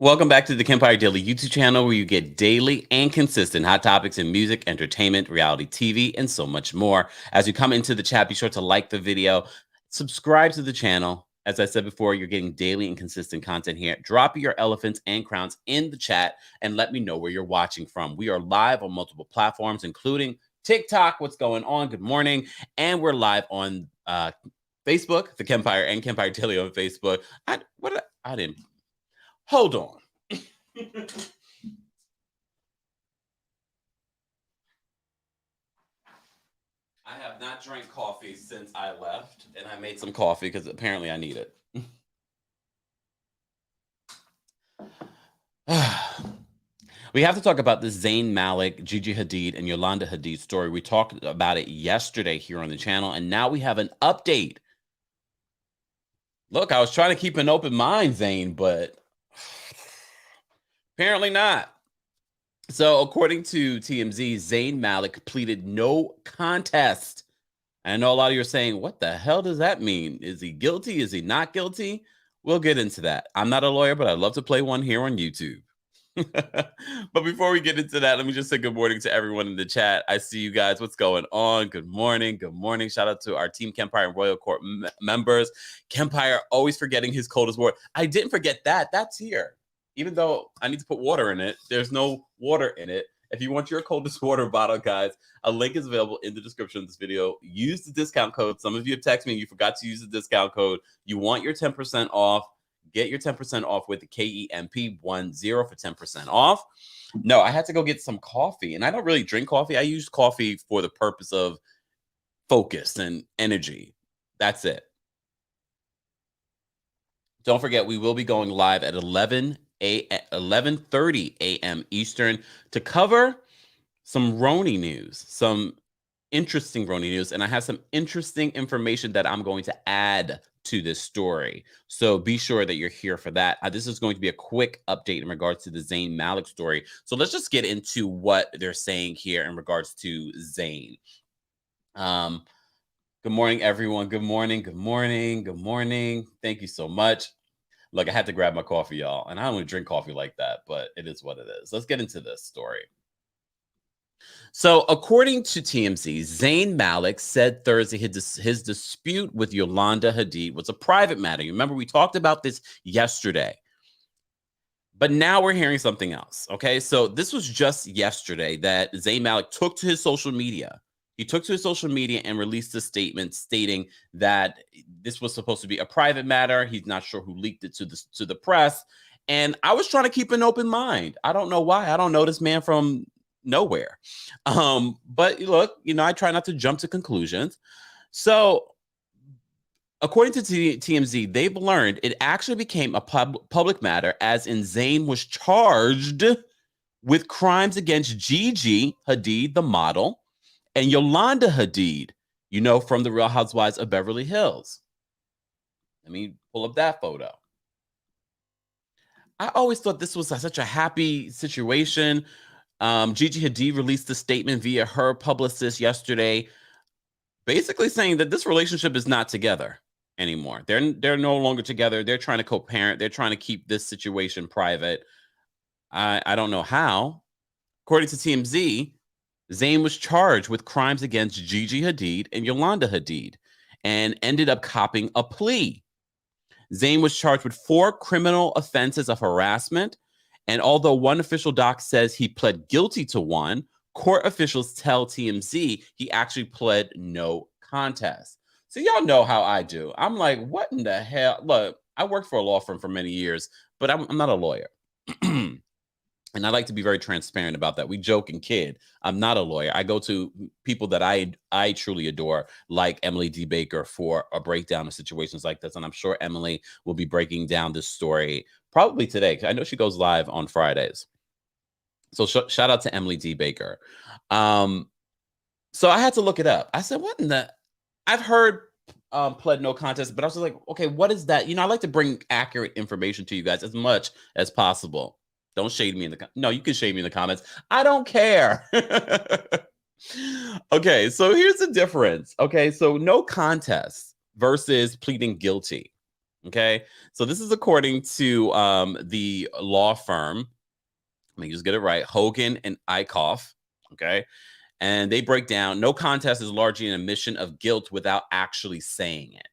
Welcome back to the Kempire Daily YouTube channel where you get daily and consistent hot topics in music, entertainment, reality TV, and so much more. As you come into the chat, be sure to like the video, subscribe to the channel. As I said before, you're getting daily and consistent content here. Drop your elephants and crowns in the chat and let me know where you're watching from. We are live on multiple platforms, including TikTok. What's going on? Good morning. And we're live on Facebook, the Kempire and Kempire Daily on Facebook. I didn't. Hold on. I have not drank coffee since I left, and I made some coffee because apparently I need it. We have to talk about this Zayn Malik, Gigi Hadid, and Yolanda Hadid story. We talked about it yesterday here on the channel, and now we have an update. Look, I was trying to keep an open mind, Zayn, but apparently not. So, according to TMZ, Zayn Malik pleaded no contest. I know a lot of you are saying, what the hell does that mean? Is he guilty? Is he not guilty? We'll get into that. I'm not a lawyer, but I'd love to play one here on YouTube. But before we get into that, let me just say good morning to everyone in the chat. I see you guys. What's going on? Good morning. Good morning. Shout out to our Team Kempire and Royal Court members. Kempire always forgetting his coldest water. I didn't forget that. That's here. Even though I need to put water in it, there's no water in it. If you want your coldest water bottle, guys, a link is available in the description of this video. Use the discount code. Some of you have texted me. You forgot to use the discount code. You want your 10% off. Get your 10% off with the KEMP10 for 10% off. No, I had to go get some coffee. And I don't really drink coffee. I use coffee for the purpose of focus and energy. That's it. Don't forget, we will be going live at 11:30 a.m. Eastern to cover some Roni news, some interesting Roni news, and I have some interesting information that I'm going to add to this story. So be sure that you're here for that. This is going to be a quick update in regards to the Zayn Malik story. So let's just get into what they're saying here in regards to Zayn. Good morning, everyone. Good morning. Good morning. Good morning. Thank you so much. Look, I had to grab my coffee, y'all, and I don't drink coffee like that, but it is what it is. Let's get into this story. So, according to TMZ, Zayn Malik said Thursday his dispute with Yolanda Hadid was a private matter. You remember we talked about this yesterday, but now we're hearing something else. Okay, so this was just yesterday that Zayn Malik took to his social media. He took to his social media and released a statement stating that this was supposed to be a private matter. He's not sure who leaked it to the press. And I was trying to keep an open mind. I don't know why. I don't know this man from nowhere. But look, I try not to jump to conclusions. So according to TMZ, they've learned it actually became a public matter, as in Zayn was charged with crimes against Gigi Hadid, the model, and Yolanda Hadid, from the Real Housewives of Beverly Hills. Let me pull up that photo. I always thought this was such a happy situation. Gigi Hadid released a statement via her publicist yesterday, basically saying that this relationship is not together anymore. They're no longer together. They're trying to co-parent. They're trying to keep this situation private. I don't know how. According to TMZ, Zayn was charged with crimes against Gigi Hadid and Yolanda Hadid and ended up copping a plea. Zayn was charged with 4 criminal offenses of harassment. And although one official doc says he pled guilty to one, court officials tell TMZ he actually pled no contest. So y'all know how I do. I'm like, what in the hell? Look, I worked for a law firm for many years, but I'm not a lawyer. And I like to be very transparent about that. We joke and kid. I'm not a lawyer. I go to people that I truly adore, like Emily D. Baker, for a breakdown of situations like this. And I'm sure Emily will be breaking down this story probably today, because I know she goes live on Fridays. So shout out to Emily D. Baker. So I had to look it up. I said, what in the... I've heard pled no contest, but I was like, okay, what is that? I like to bring accurate information to you guys as much as possible. Don't shade me in the no, you can shade me in the comments. I don't care. Okay, so here's the difference. Okay, so no contest versus pleading guilty. Okay, so this is according to the law firm. Let me just get it right. Hogan and Eichhoff. Okay, and they break down no contest is largely an admission of guilt without actually saying it.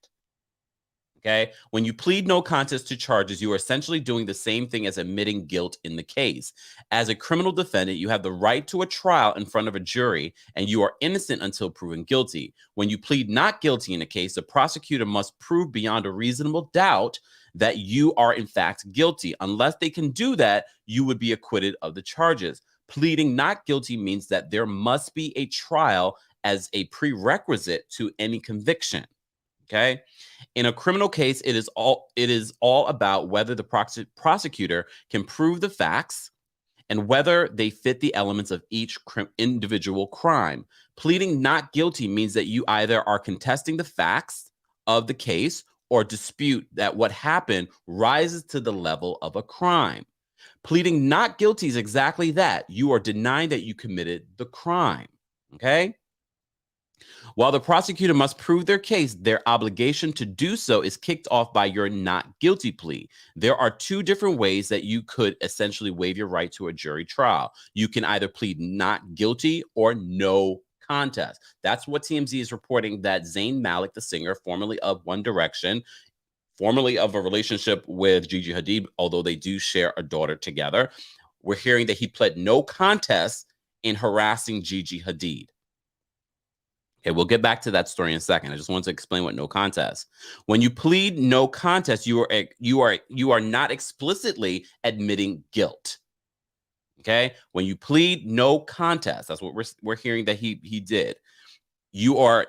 Okay. When you plead no contest to charges, you are essentially doing the same thing as admitting guilt in the case. As a criminal defendant, you have the right to a trial in front of a jury, and you are innocent until proven guilty. When you plead not guilty in a case, the prosecutor must prove beyond a reasonable doubt that you are in fact guilty. Unless they can do that, you would be acquitted of the charges. Pleading not guilty means that there must be a trial as a prerequisite to any conviction. Okay. In a criminal case, it is all about whether the prosecutor can prove the facts and whether they fit the elements of each individual crime. Pleading not guilty means that you either are contesting the facts of the case or dispute that what happened rises to the level of a crime. Pleading not guilty is exactly that. You are denying that you committed the crime. Okay. While the prosecutor must prove their case, their obligation to do so is kicked off by your not guilty plea. There are two different ways that you could essentially waive your right to a jury trial. You can either plead not guilty or no contest. That's what TMZ is reporting, that Zayn Malik, the singer, formerly of One Direction, formerly of a relationship with Gigi Hadid, although they do share a daughter together, we're hearing that he pled no contest in harassing Gigi Hadid. Okay, we'll get back to that story in a second. I just want to explain what no contest. When you plead no contest, you are not explicitly admitting guilt. Okay, when you plead no contest, that's what we're hearing that he did. You are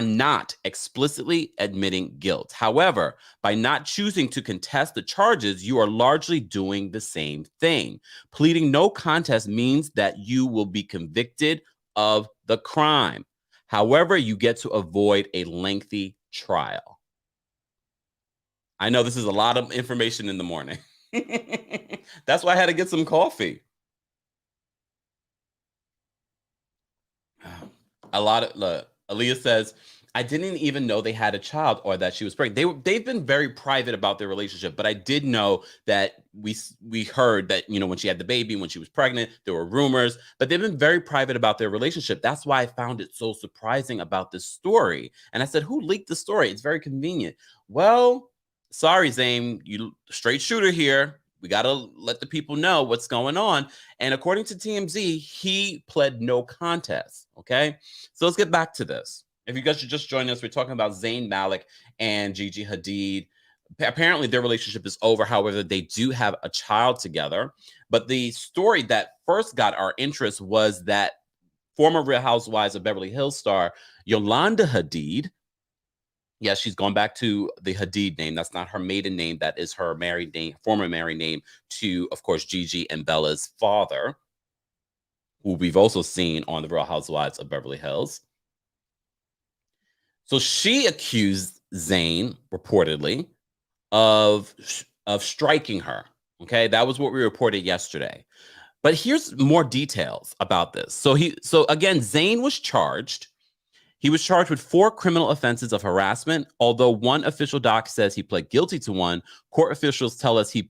not explicitly admitting guilt. However, by not choosing to contest the charges, you are largely doing the same thing. Pleading no contest means that you will be convicted of the crime. However, you get to avoid a lengthy trial. I know this is a lot of information in the morning. That's why I had to get some coffee. Look, Aaliyah says, I didn't even know they had a child or that she was pregnant. They've been very private about their relationship, but I did know that we heard that, you know, when she had the baby, when she was pregnant, there were rumors, but they've been very private about their relationship. That's why I found it so surprising about this story. And I said, who leaked the story? It's very convenient. Well, sorry, Zayn, you straight shooter here. We got to let the people know what's going on. And according to TMZ, he pled no contest. Okay. So let's get back to this. If you guys should just join us, we're talking about Zayn Malik and Gigi Hadid. Apparently, their relationship is over. However, they do have a child together. But the story that first got our interest was that former Real Housewives of Beverly Hills star Yolanda Hadid, yes, she's gone back to the Hadid name. That's not her maiden name. That is her married name, former married name to, of course, Gigi and Bella's father, who we've also seen on the Real Housewives of Beverly Hills. So she accused Zayn, reportedly, of striking her. Okay, that was what we reported yesterday. But here's more details about this. So again, Zayn was charged. He was charged with 4 criminal offenses of harassment. Although one official doc says he pled guilty to one, court officials tell us he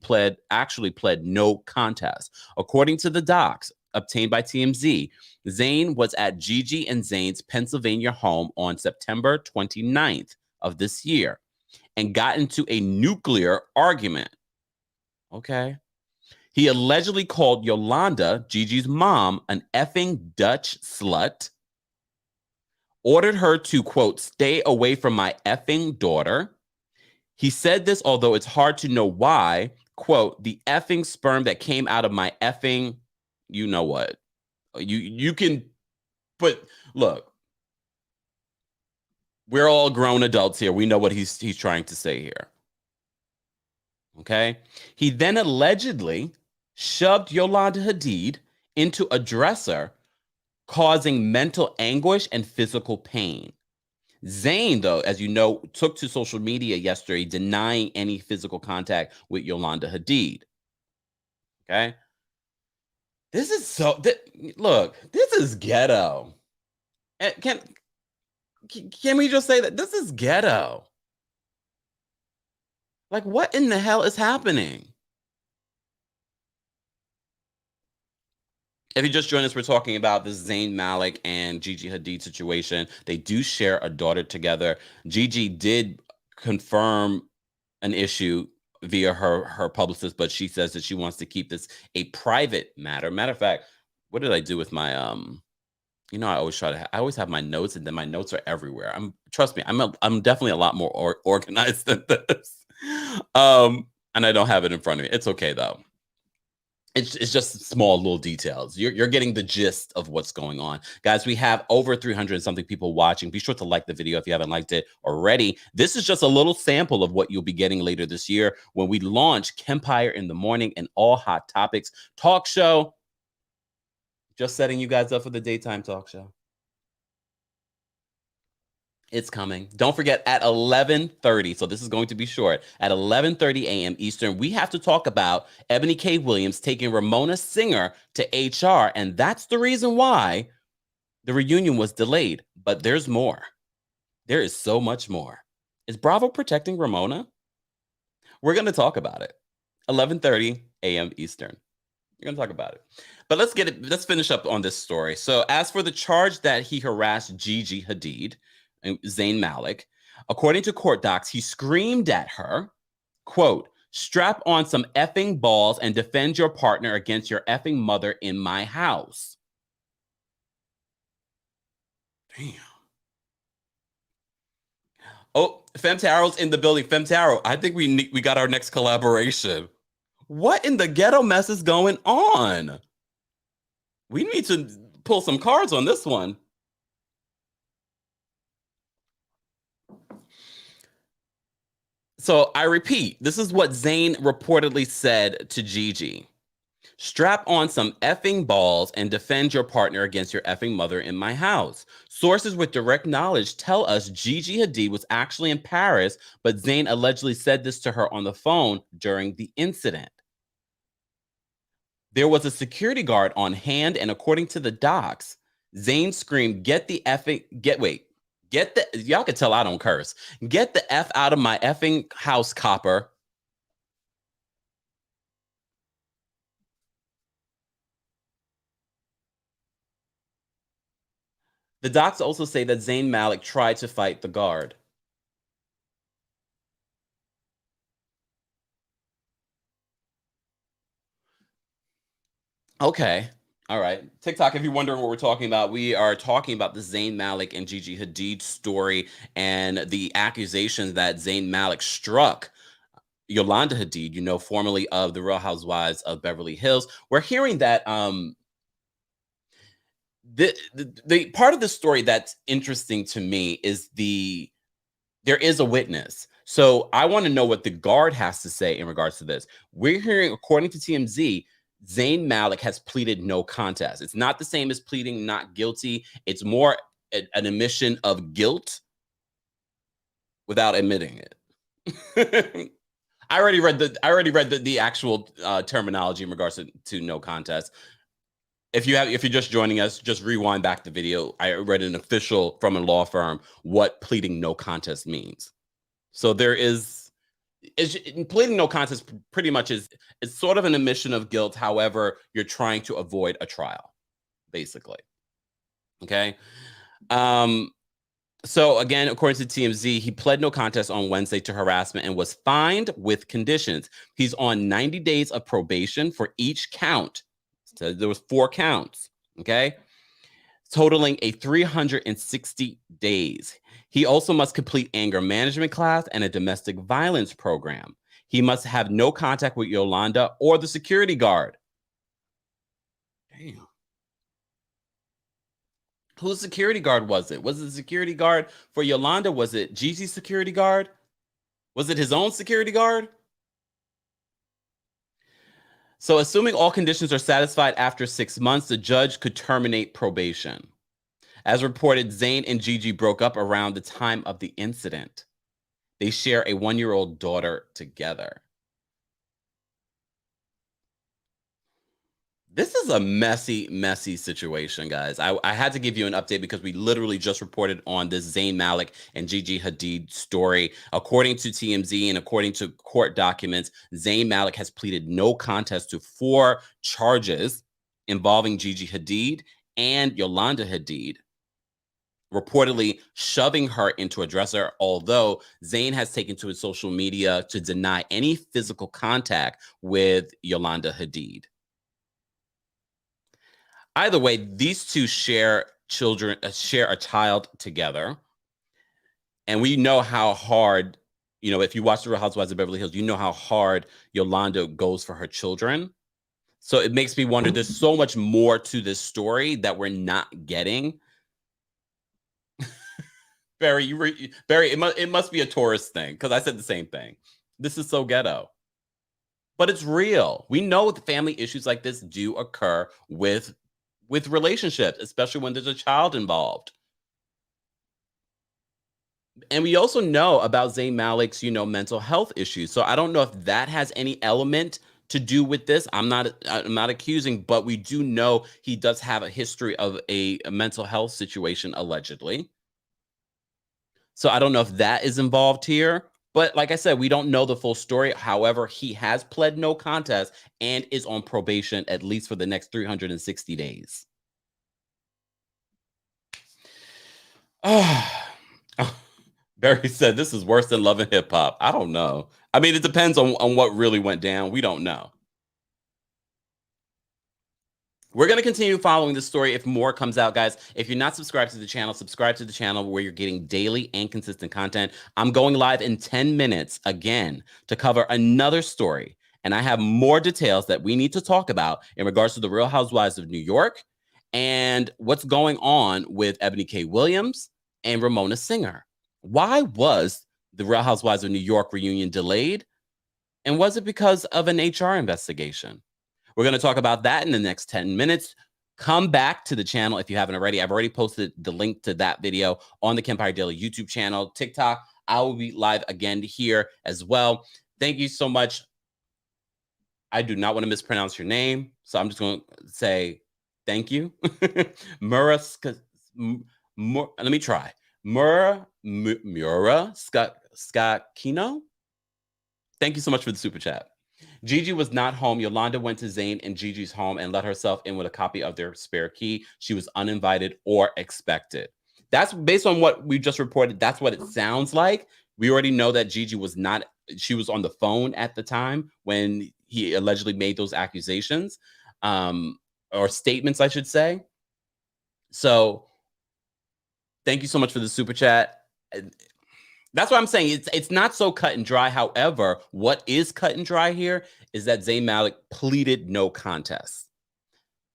actually pled no contest. According to the docs obtained by TMZ, Zayn was at Gigi and Zayn's Pennsylvania home on September 29th of this year and got into a nuclear argument. Okay. He allegedly called Yolanda, Gigi's mom, an effing Dutch slut, ordered her to, quote, stay away from my effing daughter. He said this, although it's hard to know why, quote, the effing sperm that came out of my effing, you know what? You can put, look, we're all grown adults here. We know what he's trying to say here. Okay. He then allegedly shoved Yolanda Hadid into a dresser, causing mental anguish and physical pain. Zayn, though, as you know, took to social media yesterday denying any physical contact with Yolanda Hadid. Okay. This is look, this is ghetto. Can we just say that this is ghetto? Like, what in the hell is happening? If you just joined us, we're talking about the Zayn Malik and Gigi Hadid situation. They do share a daughter together. Gigi did confirm an issue via her publicist, but she says that she wants to keep this a private matter. Matter of fact, what did I do with my I always try to I always have my notes, and then my notes are everywhere. Trust me, I'm definitely a lot more organized than this. And I don't have it in front of me. It's okay though. It's just small little details. You're getting the gist of what's going on. Guys, we have over 300 and something people watching. Be sure to like the video if you haven't liked it already. This is just a little sample of what you'll be getting later this year when we launch Kempire in the Morning, and all hot topics talk show. Just setting you guys up for the daytime talk show. It's coming. Don't forget at 11:30. So this is going to be short. At 11:30 a.m. Eastern, we have to talk about Ebony K. Williams taking Ramona Singer to HR, and that's the reason why the reunion was delayed. But there's more. There is so much more. Is Bravo protecting Ramona? We're going to talk about it. 11:30 a.m. Eastern. We're going to talk about it. But let's finish up on this story. So as for the charge that he harassed Gigi Hadid, Zayn Malik, according to court docs, he screamed at her, quote, "Strap on some effing balls and defend your partner against your effing mother in my house." Damn. Oh, Femtaro's in the building. Femtaro, I think we got our next collaboration. What in the ghetto mess is going on? We need to pull some cards on this one. So I repeat, this is what Zayn reportedly said to Gigi. "Strap on some effing balls and defend your partner against your effing mother in my house. Sources with direct knowledge tell us Gigi Hadid was actually in Paris, but Zayn allegedly said this to her on the phone during the incident. There was a security guard on hand, and according to the docs, Zayn screamed, y'all can tell I don't curse. Get the F out of my effing house, copper." The docs also say that Zayn Malik tried to fight the guard. Okay. All right. TikTok, if you're wondering what we're talking about, we are talking about the Zayn Malik and Gigi Hadid story and the accusations that Zayn Malik struck Yolanda Hadid, formerly of the Real Housewives of Beverly Hills. We're hearing that the part of the story that's interesting to me is there is a witness. So I want to know what the guard has to say in regards to this. We're hearing, according to TMZ, Zayn Malik has pleaded no contest. It's not the same as pleading not guilty. It's more an admission of guilt without admitting it. I already read the actual terminology in regards to no contest. If you're just joining us, just rewind back the video. I read an official from a law firm what pleading no contest means. So pleading no contest pretty much is sort of an admission of guilt. However, you're trying to avoid a trial, basically. Okay. So again, according to TMZ, he pled no contest on Wednesday to harassment and was fined with conditions. He's on 90 days of probation for each count. So there was 4 counts. Okay. Totaling a 360 days. He also must complete anger management class and a domestic violence program. He must have no contact with Yolanda or the security guard. Damn. Whose security guard was it? Was it the security guard for Yolanda? Was it Gigi's security guard? Was it his own security guard? So, assuming all conditions are satisfied after 6 months, the judge could terminate probation. As reported, Zayn and Gigi broke up around the time of the incident. They share a 1-year-old daughter together. This is a messy, messy situation, guys. I had to give you an update because we literally just reported on this Zayn Malik and Gigi Hadid story. According to TMZ and according to court documents, Zayn Malik has pleaded no contest to 4 charges involving Gigi Hadid and Yolanda Hadid, reportedly shoving her into a dresser, although Zayn has taken to his social media to deny any physical contact with Yolanda Hadid. Either way, these two share a child together. And we know how hard, if you watch The Real Housewives of Beverly Hills, you know how hard Yolanda goes for her children. So it makes me wonder, there's so much more to this story that we're not getting. Barry, it must be a tourist thing, because I said the same thing. This is so ghetto. But it's real. We know the family issues like this do occur with relationships, especially when there's a child involved. And we also know about Zayn Malik's, mental health issues. So I don't know if that has any element to do with this. I'm not accusing, but we do know he does have a history of a mental health situation, allegedly. So I don't know if that is involved here. But like I said, we don't know the full story. However, he has pled no contest and is on probation at least for the next 360 days. Barry said, this is worse than Love and Hip Hop. I don't know. I mean, it depends on what really went down. We don't know. We're going to continue following this story if more comes out, guys. If you're not subscribed to the channel, subscribe to the channel where you're getting daily and consistent content. I'm going live in 10 minutes again to cover another story. And I have more details that we need to talk about in regards to the Real Housewives of New York and what's going on with Ebony K. Williams and Ramona Singer. Why was the Real Housewives of New York reunion delayed? And was it because of an HR investigation? We're going to talk about that in the next 10 minutes. Come back to the channel if you haven't already. I've already posted the link to that video on the Kempire Daily YouTube channel, TikTok. I will be live again here as well. Thank you so much. I do not want to mispronounce your name, so I'm just going to say thank you. Let me try. Mura Skakino. Thank you so much for the super chat. Gigi was not home. Yolanda went to Zayn and Gigi's home and let herself in with a copy of their spare key. She was uninvited or expected. That's based on what we just reported. That's what it sounds like. We already know that Gigi was not, she was on the phone at the time when he allegedly made those accusations, or statements, I should say. So thank you so much for the super chat. That's what I'm saying. It's not so cut and dry. However, what is cut and dry here is that Zayn Malik pleaded no contest.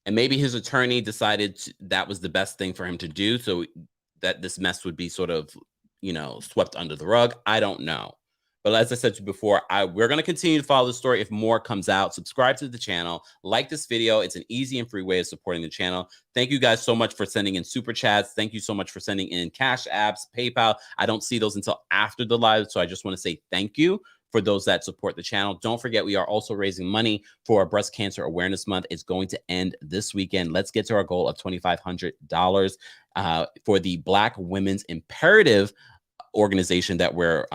And maybe his attorney decided that was the best thing for him to do, so that this mess would be sort of, swept under the rug. I don't know. But as I said to you before, we're going to continue to follow the story if more comes out. Subscribe to the channel. Like this video. It's an easy and free way of supporting the channel. Thank you guys so much for sending in super chats. Thank you so much for sending in Cash Apps, PayPal. I don't see those until after the live, so I just want to say thank you for those that support the channel. Don't forget, we are also raising money for our Breast Cancer Awareness Month. It's going to end this weekend. Let's get to our goal of $2,500 for the Black Women's Imperative organization that we're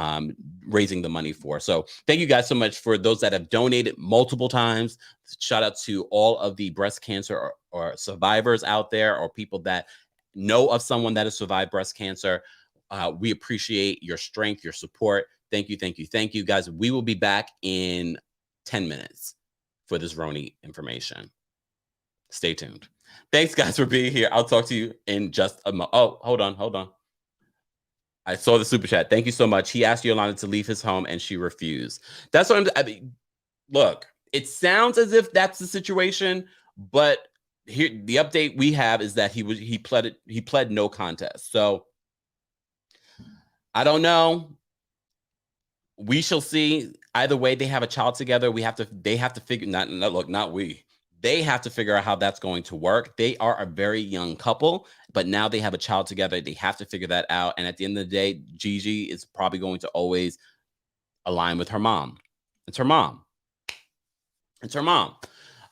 raising the money for. So thank you guys so much for those that have donated multiple times. Shout out to all of the breast cancer or survivors out there, or people that know of someone that has survived breast cancer. We appreciate your strength, your support. Thank you, thank you, thank you, guys. We will be back in 10 minutes for this Roni information. Stay tuned. Thanks, guys, for being here. I'll talk to you in just a moment. Oh, hold on. I saw the super chat. Thank you so much. He asked Yolanda to leave his home and she refused. That's what I mean, look, it sounds as if that's the situation, but here the update we have is that he pled no contest. So I don't know. We shall see. Either way, they have a child together. They have to figure They have to figure out how that's going to work. They are a very young couple, but now they have a child together. They have to figure that out. And at the end of the day, Gigi is probably going to always align with her mom. It's her mom.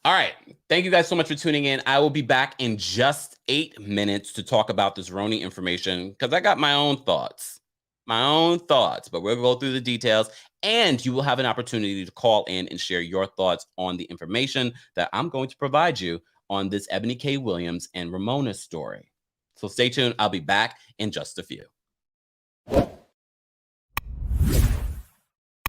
All right. Thank you guys so much for tuning in. I will be back in just 8 minutes to talk about this Roni information because I got my own thoughts. But we'll go through the details and you will have an opportunity to call in and share your thoughts on the information that I'm going to provide you on this Ebony K. Williams and Ramona story. So stay tuned. I'll be back in just a few.